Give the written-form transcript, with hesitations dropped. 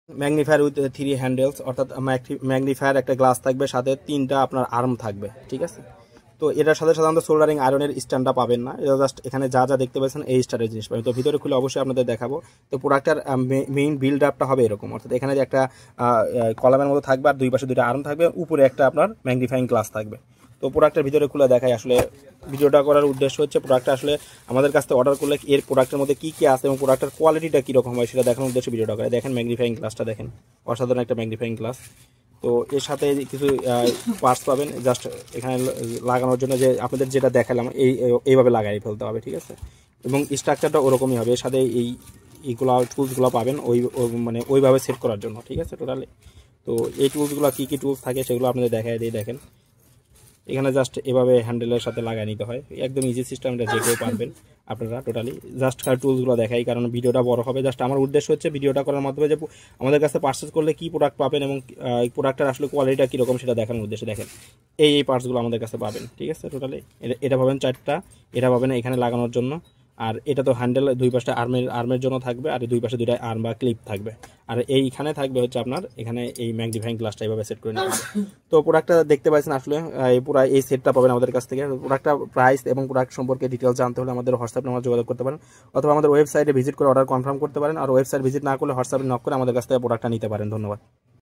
Magnifier with 3 handles, অর্থাৎ magnifier একটা glass থাকবে, সাথে 3টা আপনার আর্ম থাকবে, ঠিক আছে। তো এটার সাথে সাধারণত সোল্ডারিং আয়রনের স্ট্যান্ডটা পাবেন না, এটা জাস্ট এখানে যা যা দেখতে পাচ্ছেন এই স্টারের জিনিস পাবেন। তো ভিতরে খুলে অবশ্যই আপনাদের দেখাবো। তো প্রোডাক্টটার মেইন বিল্ড আপটা হবে এরকম, অর্থাৎ এখানে যে একটা কলামের মতো থাকবে, আর দুই পাশে 2টা আর্ম থাকবে, উপরে একটা আপনার ম্যাগনিফাইং গ্লাস থাকবে। তো প্রোডাক্টের ভিতরে খুলে দেখাই। আসলে ভিডিওটা করার উদ্দেশ্য হচ্ছে প্রোডাক্টটা আসলে আমাদের কাছ থেকে অর্ডার করলে এর প্রোডাক্টের মধ্যে কী কী আছে এবং প্রোডাক্টের কোয়ালিটিটা কীরকম হয় সেটা দেখানোর উদ্দেশ্যে ভিডিওটা করে। দেখেন ম্যাগনিফাইং গ্লাসটা দেখেন, অসাধারণ একটা ম্যাগনিফাইং গ্লাস। তো এর সাথে কিছু পার্টস পাবেন জাস্ট এখানে লাগানোর জন্য, যে আপনাদের যেটা দেখালাম এইভাবে লাগাই ফেলতে হবে, ঠিক আছে। এবং স্ট্রাকচারটা ওরকমই হবে, এর সাথে এইগুলো টুলসগুলো পাবেন মানে ওইভাবে সেট করার জন্য, ঠিক আছে টোটালি। তো এই টুলসগুলো কী কী টুলস থাকে সেগুলো আপনাদের দেখাই দিয়ে দেখেন। এখানে জাস্ট এভাবে হ্যান্ডেলের সাথে লাগাই নিতে হয়, একদম ইজি সিস্টেম, এটা যে কেউ পারবেন আপনারা টোটালি। জাস্ট টুলসগুলো দেখাই, কারণ ভিডিওটা বড় হবে। জাস্ট আমার উদ্দেশ্য হচ্ছে ভিডিওটা করার মাধ্যমে যে আমাদের কাছে পারচেস করলে কী প্রোডাক্ট পাবেন এবং এই প্রোডাক্টের আসলে কোয়ালিটিটা কীরকম সেটা দেখানোর উদ্দেশ্যে। দেখেন এই পার্টসগুলো আমাদের কাছে পাবেন, ঠিক আছে টোটালি। এটা পাবেন 4টা, এটা পাবেন এখানে লাগানোর জন্য। আর এটা তো হ্যান্ডেল দুই পাশে আর্মের জন্য থাকবে, আর দুই পাশে 2টা আর্ম বা ক্লিপ থাকবে। আর এইখানে থাকবে হচ্ছে আপনার এখানে এই ম্যাগনিফাইং গ্লাসটা এইভাবে সেট করে নিতে হবে। তো প্রোডাক্টটা দেখতে পাচ্ছেন আসলে পুরো এই সেটটা পাবেন আমাদের কাছ থেকে। প্রোডাক্টটা প্রাইস এবং প্রোডাক্ট সম্পর্কে ডিটেলস জানতে হলে আমাদের হোয়াটসঅ্যাপ নাম্বার যোগাযোগ করতে পারেন, অথবা আমাদের ওয়েবসাইটে ভিজিট করে অর্ডার কনফার্ম করতে পারেন। আর ওয়েবসাইট ভিজিট না করলে হোয়াটসঅ্যাপে নক করে আমাদের কাছ থেকে প্রোডাক্টটা নিতে পারেন। ধন্যবাদ।